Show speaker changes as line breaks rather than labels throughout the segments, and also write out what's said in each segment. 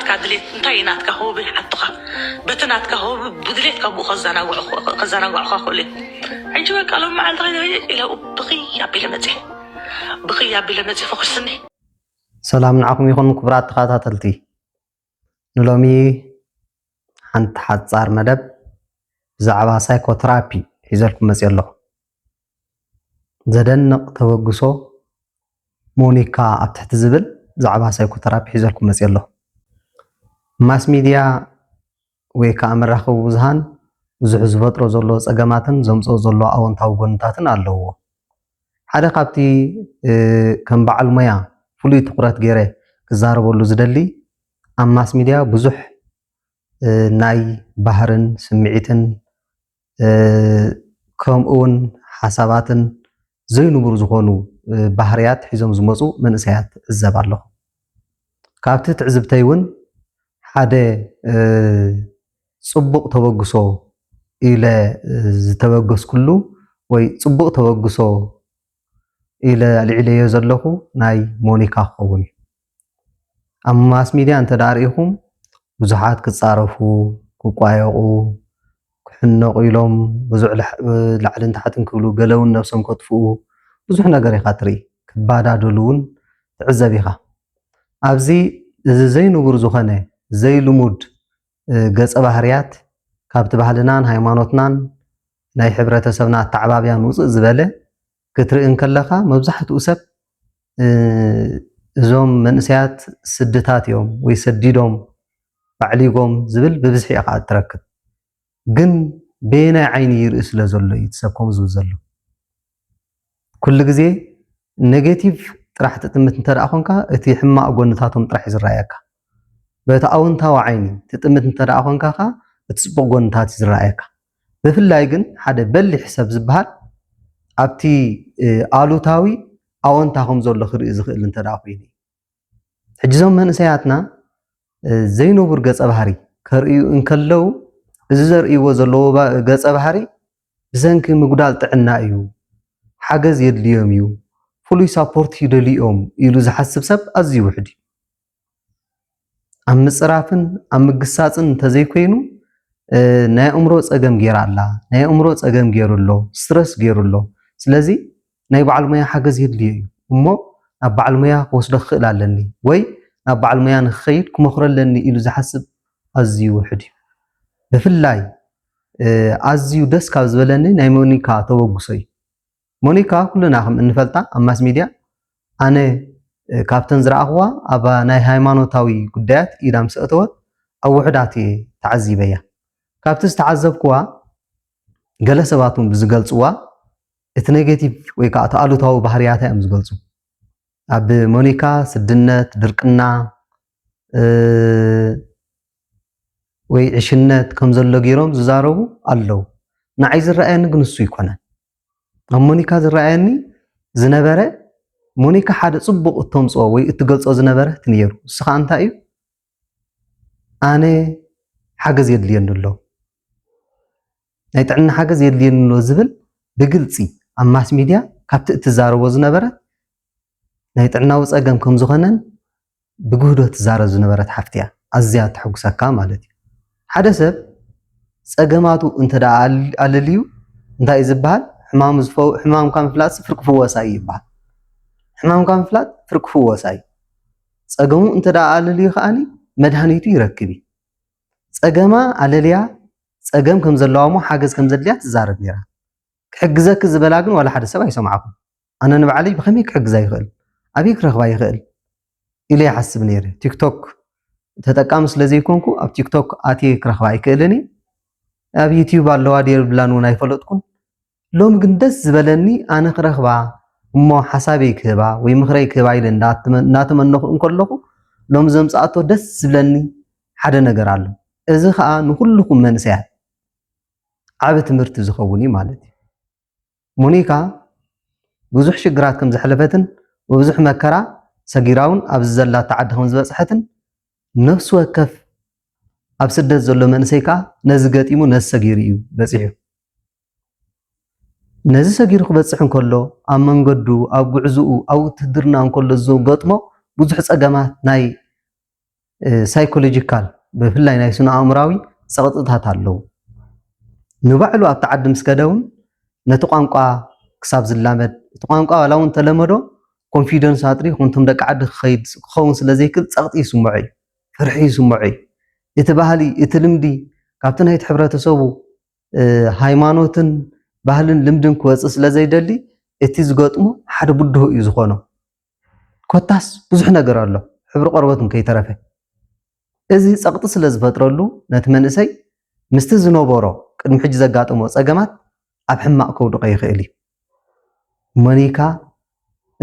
بتناتك دليت انتي ناتك هو بالحطة بتناتك هو بدليت كابو خزانا خولي عجبك قالوا مع الغير إلى بقية بلا مزح فخشني
سلام عليكم يكون كبرات تخاتلتي نلومي حنت حصار مدب بزعبا سايكوثيرابي حيزلكم مسيالله زدنق توغسو مونيكا اب تحت زبل زعبا سايكوثيرابي حيزلكم مسيالله ماس ميديا ወይ ከዓ መራኸቢ ብዙሃን ብዙሕ ዝፈጥሮ ዘሎ ፀገማትን ዘምፅኦ ዘሎ ኣወንታዊ ጎንታትን ኣለዎ ሓደ ካብቲ ከም በዓል ሞያ ፍሉይ ትኩረት ገይረ ክዛረበሉ ዝደሊ ኣብ ማስ ሚድያ ብዙሕ ናይ ባህርን ስምዒትን ከምኡውን ሓሳባትን ዘይንብሩ ዝኾኑ ባህርያት ሒዞም ዝመፁ መንእሰያት እዘብ ኣለኹ ካብቲ ትዕዝብተይ እውን ሓደ ጽቡቕ ተበግሶ ኢለ ዝተበገስኩሉ ወይ ጽቡቕ ተበግሶ ኢለ ልዕለዮ ዘለኹ ናይ ሞኒካ ክኸውን ኣብ ማስ ሚድያ እንተዳሪኢኹም ብዙሓት ክፃረፉ ክቋየቑ ክሕነቑ ኢሎም ብዙሕ ላዕልን ታሕትን ክብሉ ገለውን ነብሶም ከጥፍኡ ብዙሕ ነገር ኢኻ ትርኢ ክባዳደሉ እውን ትዕዘብ ኢኻ ኣብዚ እዚ ዘይንቡር ዝኾነ ዘይልሙድ ገጸ ባህርያት ካብቲ ባህልናን ሃይማኖትናን ናይ ሕብረተሰብና ኣተዓባብያን ውፅእ ዝበለ ክትርኢ እንከለኻ መብዛሕትኡ ሰብ እዞም መንእሰያት ስድታት እዮም ወይ ሰዲዶም ባዕሊጎም ዝብል ብብዝሒ ኢኻ እትረክብ ግን በናይ ዓይኒ ይርኢ ስለ ዘሎ እዩ እቲ ሰብ ከምኡ ዝብል ዘሎ ኩሉ ግዜ ኔጌቲቭ ጥራሕ ትጥምት እንተደኣ ኮንካ እቲ ሕማቕ ጎንታቶም ጥራሕ ይዝረኣየካ በቲ ኣወንታዊ ዓይኒ ትጥምት እንተደኣ ኮንካ እቲ ፅቡቕ ጎንታት ይዝረኣየካ ብፍላይ ግን ሓደ በሊሕ ሰብ ዝበሃል ኣብቲ ኣሉታዊ ኣወንታ ከም ዘሎ ክርኢ ዝኽእል እንተደኣ ኮይኑ ሕጂ እዞም መንእሰያትና ዘይነቡር ገፀ ባህሪ ከርእዩ እንከለው እዚ ዘርእይዎ ዘለዎ ገፀ ባህሪ ብሰንኪ ምጉዳል ጥዕና እዩ ሓገዝ የድልዮም እዩ ፍሉይ ሳፖርት ይደልዮም ኢሉ ዝሓስብ ሰብ ኣዝዩ ውሕድ እዩ ኣብ ምፅራፍን ኣብ ምግሳፅን እንተዘይኮይኑ ናይ ኣእምሮ ፀገም ጌራ ኣላ ናይ ኣእምሮ ፀገም ገይሩሎ ስትረስ ገይሩሎ ስለዚ ናይ በዓል ሞያ ሓገዝ የድልዮ እዩ እሞ ናብ በዓል ሞያ ክወስዶ ክኽእል ኣለኒ ወይ ናብ በዓል ሞያ ንክኸይድ ክመኽረለኒ ኢሉ ዝሓስብ ኣዝዩ ውሕድ እዩ ብፍላይ ኣዝዩ ደስ ካብ ዝበለኒ ናይ ሞኒካ ተበግሶ እዩ ሞኒካ ኩልና ከም እንፈልጣ ኣብ ማስ ሚድያ ኣነ ካብተን ዝረኣኽዋ ኣብ ናይ ሃይማኖታዊ ጉዳያት ኢዳ ምስ እተወት ኣብ ውሕዳት እየ ተዓዚበ እያ ካብቲ ዝተዓዘብክዋ ገለ ሰባት እውን ብዝገልፅዋ እቲ ኔጌቲቭ ወይ ከዓ እቲ ኣሉታዊ ባህርያታ እዮም ዝገልፁ ኣብ ሞኒካ ስድነት ድርቅና ወይ ዕሽነት ከም ዘሎ ገይሮም ዝዛረቡ ኣለው ንዓይ ዝረኣየኒ ግን እሱ ይኮነን ኣብ ሞኒካ ዝረኣየኒ ዝነበረ ሞኒካ ሓደ ጽቡቕ እተምፅኦ ወይ እትገልጾ ዝነበረ ትነይሩ እስኻ እንታይ እዩ ኣነ ሓገዝ የድልየኒ ኣሎ ናይ ጥዕና ሓገዝ የድልየኒ ኣሎ ዝብል ብግልፂ ኣብ ማስ ሚድያ ካብቲ እትዛረቦ ዝነበረ ናይ ጥዕናዊ ፀገም ከም ዝኾነን ብግህዶ ትዛረብ ዝነበረት ሓፍቲ እያ ኣዝያ ተሐጉሰካ ማለት እዩ ሓደ ሰብ ፀገማቱ እንተደኣ ኣለልዩ እንታይ እዩ ዝበሃል ሕማምካ ምፍላጥ ፍርቂ ፍወሳ እዩ ይበሃል ሕማምካ ምፍላጥ ፍርቂ ፍወሳ እዩ ፀገሙ እንተደኣ ኣለልዩ ከዓኒ መድሃኒቱ ይረክብ እዩ ፀገማ ኣለልያ ፀገም ከም ዘለዋ ሞ ሓገዝ ከም ዘድልያ ትዛረብ ነይራ ክሕግዘክ ዝበላ ግን ዋላ ሓደ ሰብ ኣይሰምዓኩም ኣነ ንባዕለይ ብኸመይ ክሕግዛ ይኽእል ኣበይ ክረኽባ ይኽእል ኢለ ይሓስብ ነይረ ቲክቶክ ተጠቃሚ ስለዘይኮንኩ ኣብ ቲክቶክ ኣትየ ክረኽባ ይክእልኒ ኣብ ዩቲዩብ ኣለዋ ድየ ብላን እውን ኣይፈለጥኩን ሎሚ ግን ደስ ዝበለኒ ኣነ ክረኽባ እሞ ሓሳበይ ክህባ ወይ ምኽረይ ክህባ ኢለ እናተመነኹ እንከለኹ ሎሚ ዘምፅኣቶ ደስ ዝብለኒ ሓደ ነገር ኣሎ እዚ ከዓ ንኩልኩም መንእሰያት ዓብ ትምህርቲ ዝኸውን እዩ ማለት እዩ ሞኒካ ብዙሕ ሽግራት ከም ዘሕለፈትን ወብዙሕ መከራ ሰጊራውን ኣብዚ ዘላ ተዓዲ ከም ዝበፅሐትን ነፍሲ ወከፍ ኣብ ስደት ዘሎ መንእሰይ ከዓ ነዚ ገጢሙ ነዚ ሰጊሩ እዩ በፂሑ ነዚ ሰጊሩ ክበፅሕ እንከሎ ኣብ መንገዱ ኣብ ጉዕዝኡ ኣብ ውትድርና እንከሎ ዝገጥሞ ብዙሕ ፀገማት ናይ ሳይኮሎጂካል ብፍላይ ናይ ስነ ኣእምራዊ ፀቕጥታት ኣለዉ ንባዕሉ ኣብቲ ዓዲ ምስ ከደውን ነቲ ቋንቋ ክሳብ ዝላመድ እቲ ቋንቋ ዋላ እውን ተለመዶ ኮንፊደንስ ኣጥሪ ኩንቶም ደቂ ዓዲ ክኸውን ስለ ዘይክእል ፀቕጢ ይስምዖ እዩ ፍርሒ ይስምዖ እዩ እቲ ባህሊ እቲ ልምዲ ካብቲ ናይቲ ሕብረተሰቡ ሃይማኖትን ባህልን ልምድን ክወፅእ ስለ ዘይደሊ እቲ ዝገጥሞ ሓደ ብድሆ እዩ ዝኾኖ ኮታስ ብዙሕ ነገር ኣሎ ሕብሪ ቆርበትን ከይተረፈ እዚ ፀቕጢ ስለ ዝፈጥረሉ ነቲ መንእሰይ ምስቲ ዝነበሮ ቅድሚ ሕጂ ዘጋጥሞ ፀገማት ኣብ ሕማቕ ከውድቆ ይኽእል እዩ ሞኒካ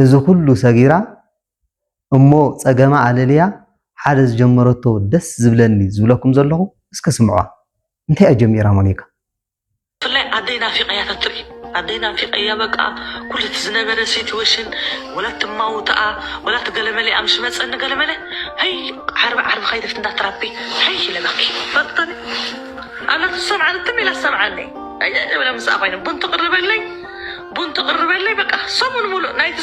እዚ ኩሉ ሰጊራ እሞ ፀገማ ኣለልያ ሓደ ዝጀመረቶ ደስ ዝብለኒ ዝብለኩም ዘለኹ እስከ ስምዕዋ እንታይ እያ ጀሚራ ሞኒካ
ብፍላይ ኣደይና ፊቐያ ተትርኢ ኣደይና ፊቐያ በቃ ኩሉ እቲ ዝነበረ ሲትዌሽን ወላት ማውትኣ ወላት ገለመለ ኣምሽ መፀኒ ገለመለ هي عرب خيدفت انت تربي هي لبكي بطلي انا تسمع انت ميلا سمعني ولا مسافين بنت قرب لي بقى صمن ملو نايت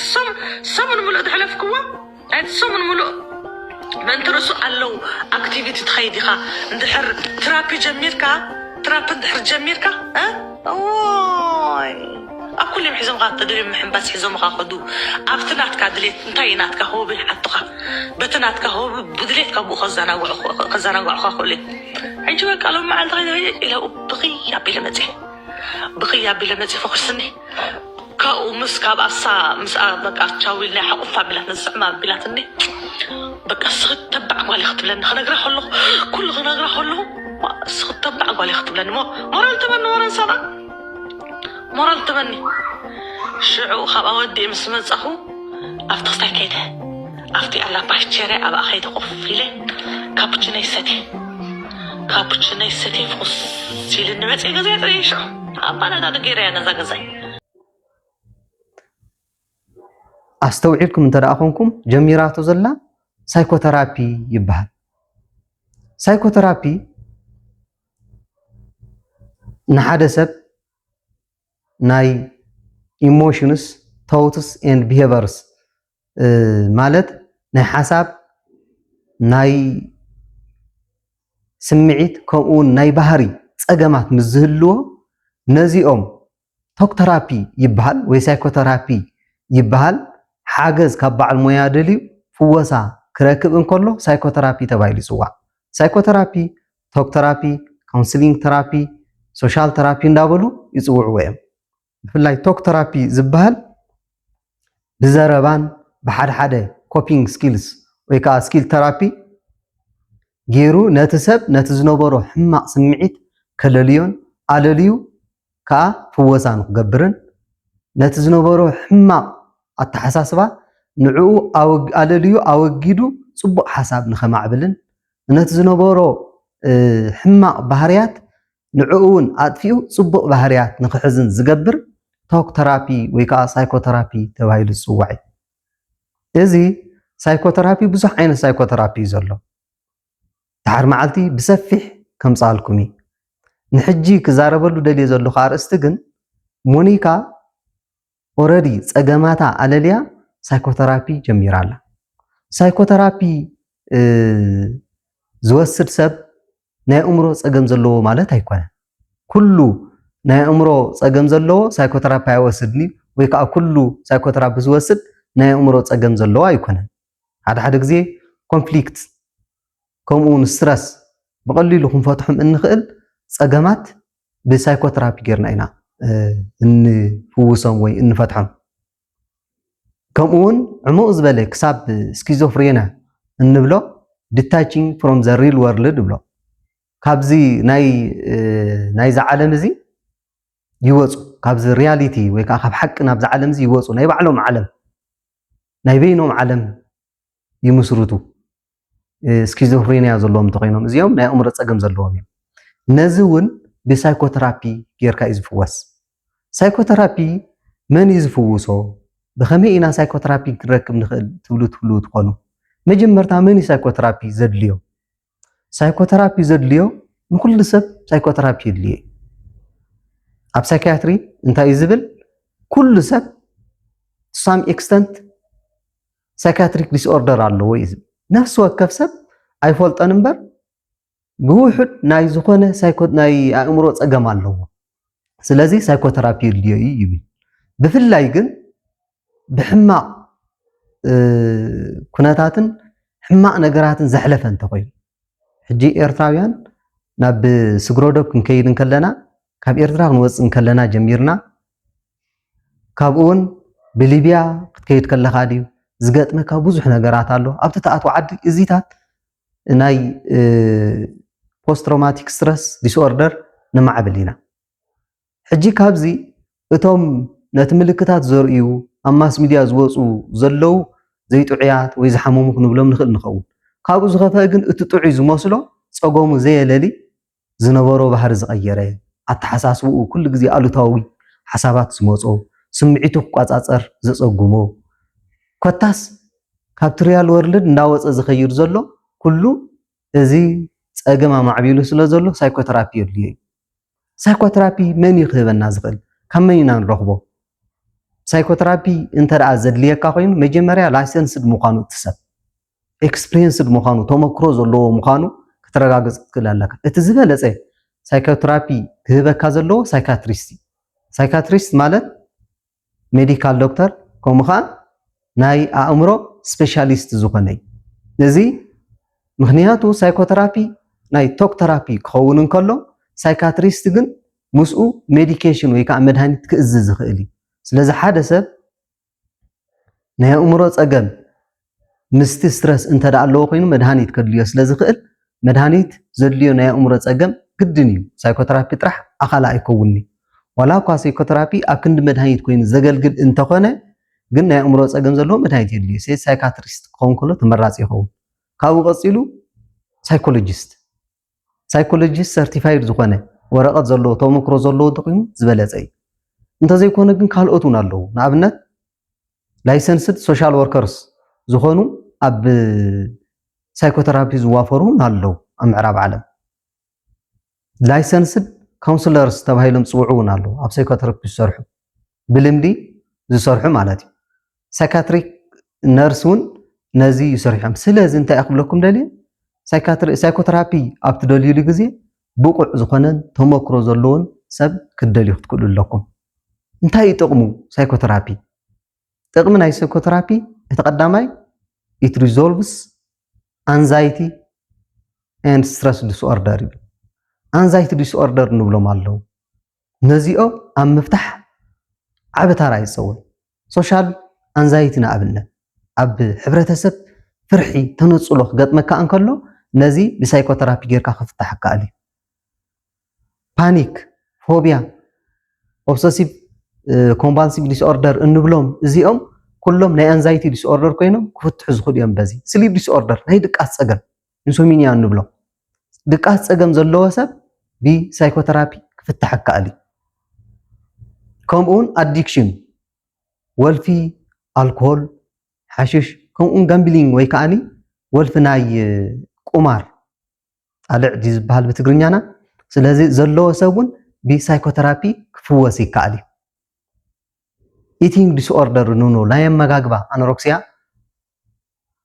صمن ملو دحلفكوا نايت صمن ملو ما انت رسو قالو اكتيفيتي تخيديخا ندحر ترابي جميركا ترابي ندحر جميركا ها اوي أكل يوم حزم غاط تدري محن بس حزم غاخدو أفتنات كادليت انتاينات كهو بحطها بتنات كهو بدليت كابو خزانا وعخا خولي عجوا قالوا مع الغير إلى بقية بلا مزي فخرسني كاو مسكاب أصا بقى تشاوي لنا حقفا بلا نزعما بلا تني بقى صغت تبع قوالي خطب لنا خنقرا خلو كل خنقرا خلو صغت تبع قوالي خطب لنا مرال تمنى ورا صدا مرال تمني شعو خاب أودي مسمز أخو أفتغطي كيدا أفتي على باشتري أبا أخيد قفلي كابوتشينو يستي فوس سيل النمت إيجازي أتريشو أبانا دا غيري أنا زاغزاي
أستوعبكم انت رأخونكم جميراتو زلا سايكوثيرابي يبهل سايكوثيرابي نحاده سب ناي emotions thoughts and behaviors ማለት ናይ ሓሳብ ናይ ስምዒት ከምኡውን ናይ ባህሪ ፀገማት ምስ ዝህልዎ ነዚኦም ቶክ ተራፒ ይበሃል ወይ ሳይኮተራፒ ይበሃል ሓገዝ ካብ በዓል ሞያ ደልዩ ፍወሳ ክረክብ እንከሎ ሳይኮተራፒ ተባሂሉ ይፅዋዕ ሳይኮተራፒ ቶክ ተራፒ ካውንስሊንግ ተራፒ ሶሻል ተራፒ እንዳበሉ ይፅውዕዎ እዮም ብፍላይ ቶክ ተራፒ ዝበሃል ብዘረባን بحد حدا كوبينج سكيلز ويكا سكيل ترابي جيرو نتسب نتزنبرو حماق سمعيت كلليون علليو كا فوسان قبرن نتزنبرو حماق التحساسبا نعو او علليو او جيدو صبق حساب نخمعبلن نتزنبرو حماق بحريات نعوون اطفيو صبق بحريات نخحزن زقبر توك ترابي ويكا سايكو ترابي تبايل السوعي إذا سايكوثيرابي بزح عين سايكوثيرابي زلو تحر معلتي بسفح كم صالكمي نحجي كزاربلو دلي زلو خارستجن مونيكا already صقماتا علاليا سايكوثيرابي جميرالا سايكوثيرابي زوسد سب ناي عمرو صقم زلو مالت ايكونه كله ناي عمرو صقم زلو سايكوثيرابي يوسدني ويكا كله سايكوثيرابي زوسد ናይ እምሮ ፀገም ዘለዎ ኣይኮነን ሓደ ግዜ ኮንፍሊክት ከምኡውን ስትረስ በቀሊሉ ክንፈትሖም እንኽእል ፀገማት ብሳይኮተራፒ ጌርና ኢና እንፍውሶም ወይ እንፈትሖም ከምኡውን ዕሙቕ ዝበለ ክሳብ ስኪዞፍሬና እንብሎ ዲታቺንግ ፍሮም ዘ ሪል ወርልድ ብሎ ካብዚ ናይ ዝዓለም እዚ ይወፁ ካብዚ ሪያሊቲ ወይ ከዓ ካብ ሓቂ ናብዚ ዓለም እዚ ይወፁ ናይ ባዕሎም ዓለም ናይ በይኖም ዓለም ይምስሩቱ ስኪዞፍሬኒያ ዘለዎም ተኮይኖም እዚኦም ናይ እምሮ ፀገም ዘለዎም እዮም ነዚ እውን ብሳይኮተራፒ ጌርካ እዩ ዝፍወስ ሳይኮተራፒ መን እዩ ዝፍውሶ ብኸመይ ኢና ሳይኮተራፒ ክንረክብ ንኽእል ትብሉ ትኾኑ መጀመርታ መን እዩ ሳይኮተራፒ ዘድልዮ ሳይኮተራፒ ዘድልዮ ንኩሉ ሰብ ሳይኮተራፒ የድልዮ ኣብ ሳይኪያትሪ እንታይ እዩ ዝብል ኩሉ ሰብ ሳም ኤክስተንት ሳይካትሪክ ዲስኦርደር ኣለዎ እዩ ነፍሲ ወከፍ ሰብ ኣይፈልጦን እምበር ብውሑድ ናይ ዝኾነ ናይ ኣእምሮ ፀገም ኣለዎ ስለዚ ሳይኮቴራፒ ድልዮ ይብል ብፍላይ ግን ብሕማቕ ኩነታትን ሕማቕ ነገራትን ዘሕለፈ እንተኮይኑ ሕጂ ኤርትራውያን ናብ ስግሮዶብ ክንከይድ እንከለና ካብ ኤርትራ ክንወፅእ እንከለና ጀሚርና ካብኡ እውን ብሊብያ ክትከይድ ከለካ ድዩ ዝገጥመካ ብዙሕ ነገራት ኣሎ ኣብቲ ተኣትዎ ዓዲ እዚታት ናይ ፖስት ትራውማቲክ ስትረስ ዲስኦርደር ንማዕብል ኢና ሕጂ ካብዚ እቶም ነቲ ምልክታት ዘርእዩ ኣብ ማስ ሚድያ ዝወፁ ዘለው ዘይጥዑያት ወይ ዝሓመሙ ክንብሎም ንኽእል ንኸውን ካብኡ ዝኸፍአ ግን እቲ ጥዑይ ዝመስሎ ፀጎሙ ዘየለሊ ዝነበሮ ባህሪ ዝቐየረ ኣተሓሳስብኡ ኩሉ ግዜ ኣሉታዊ ሓሳባት ዝመፆ ስምዒቱ ክቋፃፀር ዘፀጉሞ ኮታስ ካብቲ ሪያል ወርልድ እንዳወፀ ዝኸይድ ዘሎ ኩሉ እዚ ፀገም ኣማዕቢሉ ስለ ዘሎ ሳይኮቴራፒ የድልዮ እዩ ሳይኮቴራፒ መን ይክህበና ዝኽእል ካብ መን ኢና ንረኽቦ ሳይኮቴራፒ እንተደኣ ዘድልየካ ኮይኑ መጀመርያ ላይሰንስድ ምዃኑ እትሰብ ኤክስፒሪየንስድ ምዃኑ ተመክሮ ዘለዎ ምዃኑ ክትረጋገፅ ትክእል ኣለካ እቲ ዝበለፀ ሳይኮቴራፒ ክህበካ ዘለዎ ሳይካትሪስት ማለት ሜዲካል ዶክተር ከምኡ ከዓ ናይ ኣእምሮ ስፔሻሊስት ዝኾነ እዩ እዚ ምክንያቱ ሳይኮቴራፒ ናይ ቶክ ተራፒ ክኸውን እንከሎ ሳይካትሪስት ግን ምስኡ ሜዲኬሽን ወይ ከዓ መድሃኒት ክእዝዝ ዝኽእል እዩ ስለዚ ሓደ ሰብ ናይ ኣእምሮ ፀገም ምስቲ ስትረስ እንተደኣ ኣለዎ ኮይኑ መድሃኒት ከድልዮ ስለ ዝኽእል መድሃኒት ዘድልዮ ናይ ኣእምሮ ፀገም ግድን እዩ ሳይኮቴራፒ ጥራሕ ኣኻላ ኣይከውንኒ ዋላ እኳ ሳይኮቴራፒ ኣብ ክንዲ መድሃኒት ኮይኑ ዘገልግል እንተኾነ ግን ናይ ኣእምሮ ፀገም ዘለዎ መድሃኒት የድልዮ ሳይካትሪስት ክኸውን ከሎ ተመራፂ ይኸውን ካብኡ ቀፂሉ ሳይኮሎጂስት ሰርቲፋይድ ዝኾነ ወረቐት ዘለዎ ተመክሮ ዘለዎ እንተኮይኑ ዝበለፀ እዩ እንተዘይኮነ ግን ካልኦት እውን ኣለዉ ንኣብነት ላይሰንስድ ሶሻል ወርከርስ ዝኾኑ ኣብ ሳይኮቴራፒ ዝዋፈሩ ኣለዉ ኣብ ምዕራብ ዓለም ላይሰንስድ ካውንስለርስ ተባሂሎም ዝፅውዑ እውን ኣለዉ ኣብ ሳይኮቴራፒ ዝሰርሑ ብልምዲ ዝሰርሑ ማለት እዩ ሳይካትሪክ ነርስ እውን ነዚ ይሰርሖም ስለዚ እንታይ ክብለኩም ደልየ ሳይኮቴራፒ ኣብ ትደልዩሉ ግዜ ብቁዕ ዝኾነን ተመክሮ ዘለዎን ሰብ ክደልዩ ክትክእሉ ኣለኩም እንታይ እዩ ጥቕሙ ሳይኮቴራፒ ጥቕሚ ናይ ሳይኮቴራፒ እቲ ቀዳማይ ኢት ሪዞልቭስ አንዛይቲ ኤንድ ስትረስ ዲስኦርደር ይብል አንዛይቲ ዲስኦርደር ንብሎም ኣለዉ ነዚኦም ኣብ ምፍታሕ ዓብ ታራ ይፀወት ሶሻል አንዛይቲ ንኣብነት ኣብ ሕብረተሰብ ፍርሒ ተነፅሎ ክገጥመካ እንከሎ ነዚ ብሳይኮቴራፒ ጌርካ ክፍታሕ ከኣል እዩ ፓኒክ ፎቢያ ኦብሰሲቭ ኮምፓልሲቭ ዲስኦርደር እንብሎም እዚኦም ኩሎም ናይ አንዛይቲ ዲስኦርደር ኮይኖም ክፍትሑ ዝኽእሉ እዮም በዚ ስሊፕ ዲስኦርደር ናይ ድቃስ ፀገም ኢንሶሚኒያ እንብሎም ድቃስ ፀገም ዘለዎ ሰብ ብሳይኮቴራፒ ክፍታሕ ከኣል እዩ ከምኡውን ኣዲክሽን ወልፊ ኣልኮሆል ሓሽሽ ከምኡውን ጋምብሊንግ ወይ ከዓኒ ወልፊ ናይ ቁማር ጣልዕ ዝበሃል ብትግርኛና ስለዚ ዘለዎ ሰብ እውን ብሳይኮቴራፒ ክፍወስ ይከኣል እዩ ኢቲንግ ዲስኦርደር ንብሎ ናይ ኣመጋግባ ኣኖሮክሲያ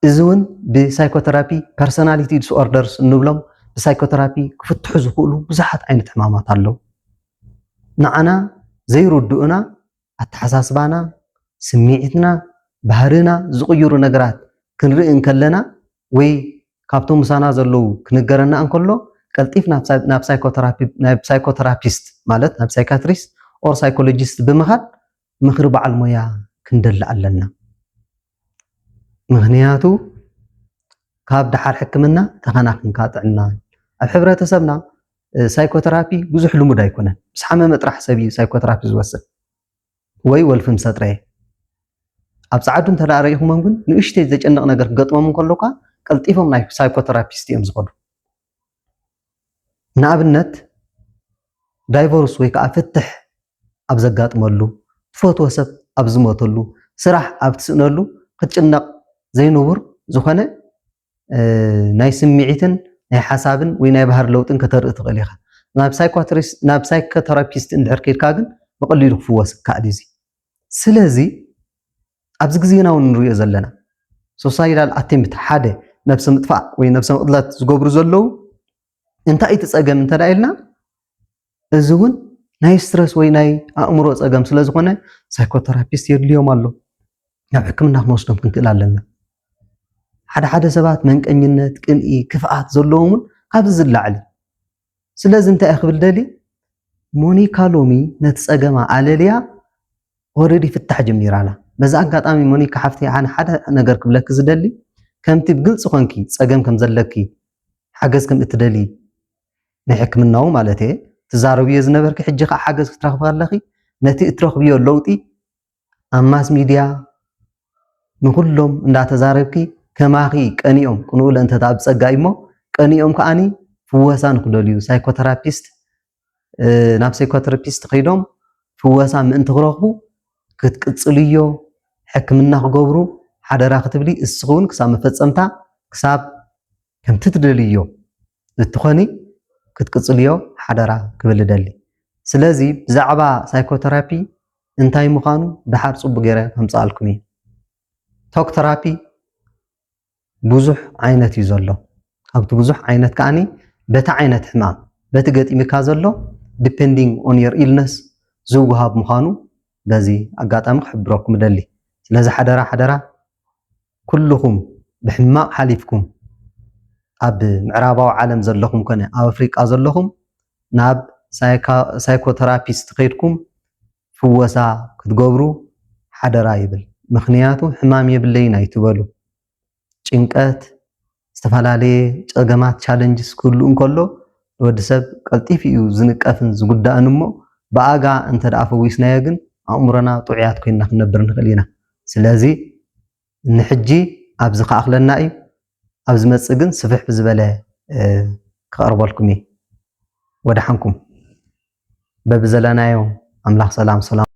እዚ እውን ብሳይኮቴራፒ ፐርሶናሊቲ ዲስኦርደርስ እንብሎም ብሳይኮቴራፒ ክፍትሑ ዝኽእሉ ብዙሓት ዓይነት ሕማማት ኣለዉ ንዓና ዘይርድኡና ኣተሓሳስባና ስምዒትና ባህርና ዝቕይሩ ነገራት ክንርኢ እንከለና ወይ ካብቶም ምሳና ዘለው ክንገረና እንከሎ ቀልጢፍ ናብ ሳይኮቴራፒስት ማለት ናብ ሳይካትሪስት ኦር ሳይኮሎጂስት ብምኻድ ምክሪ በዓል ሞያ ክንደሊ ኣለና ምክንያቱ ካብ ድሓር ሕክምና ተኸናኺንካ ጥዕና ኣብ ሕብረተሰብና ሳይኮቴራፒ ብዙሕ ልሙድ ኣይኮነን ምስ ሓመመ ጥራሕ ሰብ እዩ ሳይኮቴራፒ ዝወስድ ወይ ወልፊ ምስ ኣጥረየ ኣብ ፃዓዱ እንተደኣ ርኢኹሞም ግን ንእሽተይ ዘጨንቕ ነገር ክገጥሞም እንከሎካ ቀልጢፎም ናይ ሳይኮቴራፒስት እዮም ዝኸዱ ንኣብነት ዳይቮርስ ወይ ከዓ ፍትሕ ኣብ ዘጋጥመሉ ትፈትዎ ሰብ ኣብ ዝሞተሉ ስራሕ ኣብ ትስእነሉ ክትጭነቕ ዘይንቡር ዝኾነ ናይ ስምዒትን ናይ ሓሳብን ወይ ናይ ባህሪ ለውጥን ከተርኢ ትኽእል ኢኻ ናብ ሳይኮቴራፒስት እንድሕር ከይድካ ግን ብቐሊሉ ክፍወስ ከኣል እዩ ስለዚ ኣብዚ ግዜና እውን ንሪኦ ዘለና ሱሳይዳል ኣቴምፕት ሓደ ነፍሲ ምጥፋእ ወይ ነፍሲ ምቅትላት ዝገብሩ ዘለው እንታይ እቲ ፀገም እንተዳኢልና እዚ እውን ናይ ስትረስ ወይ ናይ ኣእምሮ ፀገም ስለ ዝኾነ ሳይኮቴራፒስት የድልዮም ኣሎ ናብ ሕክምና ክንወስዶም ክንክእል ኣለና ሓደ ሰባት መንቀኝነት ቅንኢ ክፍኣት ዘለዎም ካብዚ ዝላዕል ስለዚ እንታይ ክብል ደሊ ሞኒካ ሎሚ ነቲ ፀገማ ኣለልያ ኦልሬዲ ፍታሕ ጀሚራ ኣላ በዛ ኣጋጣሚ ሞኒካ ሓፍቲ ኣነ ሓደ ነገር ክብለክ ዝደሊ ከምቲ ብግልፂ ኮንኪ ፀገም ከም ዘለኪ ሓገዝ ከም እትደሊ ናይ ሕክምናው ማለት እየ ትዛረብዮ ዝነበርኪ ሕጂ ከዓ ሓገዝ ክትረክብ ኣለኺ ነቲ እትረክብዮ ለውጢ ኣብ ማስ ሚድያ ንኩሎም እንዳተዛረብኪ ከማኺ ቀኒኦም ቅንኡለ እንተ ኣብ ፀጋኢ እሞ ቀኒኦም ከዓኒ ፍወሳ ንክደልዩ ሳይኮቴራፒስት ናብ ሳይኮቴራፒስት ከይዶም ፍወሳ ምእንቲ ክረክቡ ክትቅፅልዮ ሕክምና ክገብሩ ሓደራ ክትብሊ እስኹን ክሳብ መፈፀምታ ክሳብ ከምቲ ትደልዮ እትኾኒ ክትቅፅልዮ ሓደራ ክብል ደሊ ስለዚ ብዛዕባ ሳይኮቴራፒ እንታይ ምዃኑ ድሓር ፅቡቅ ገይረ ከምፃልኩም እየ ቶክ ተራፒ ብዙሕ ዓይነት እዩ ዘሎ ካብቲ ብዙሕ ዓይነት ከዓኒ በቲ ዓይነት ሕማም በቲ ገጢምካ ዘሎ ዲፔንዲንግ ኦን ዮር ኢልነስ ዝውሃብ ምዃኑ በዚ ኣጋጣሚ ክሕብረኩም ደሊ ስለዚ ሓደራ ኩልኩም ብሕማቅ ሓሊፍኩም ኣብ ምዕራባዊ ዓለም ዘለኹም ኮነ ኣብ ኣፍሪቃ ዘለኹም ናብ ሳይኮቴራፒስት ከይድኩም ፍወሳ ክትገብሩ ሓደራ ይብል ምክንያቱ ሕማም የብለይና ይትበሉ ጭንቀት ዝተፈላለዩ ፀገማት ቻሌንጅስ ክህሉ እንከሎ ወዲ ሰብ ቀልጢፍ እዩ ዝንቀፍን ዝጉዳእን እሞ ብኣጋ እንተ ደኣ ፈዊስናዮ ግን ኣእምሮና ጥዑያት ኮይና ክንነብር ንኽእል ኢና ስለዚ ንሕጂ ኣብዚ ከኣኽለና እዩ ኣብ ዝመፅእ ግን ስፍሕ ብዝበለ ክቐርበልኩም እየ ወድሓንኩም በብዘለናዮ ኣምላኽ ሰላም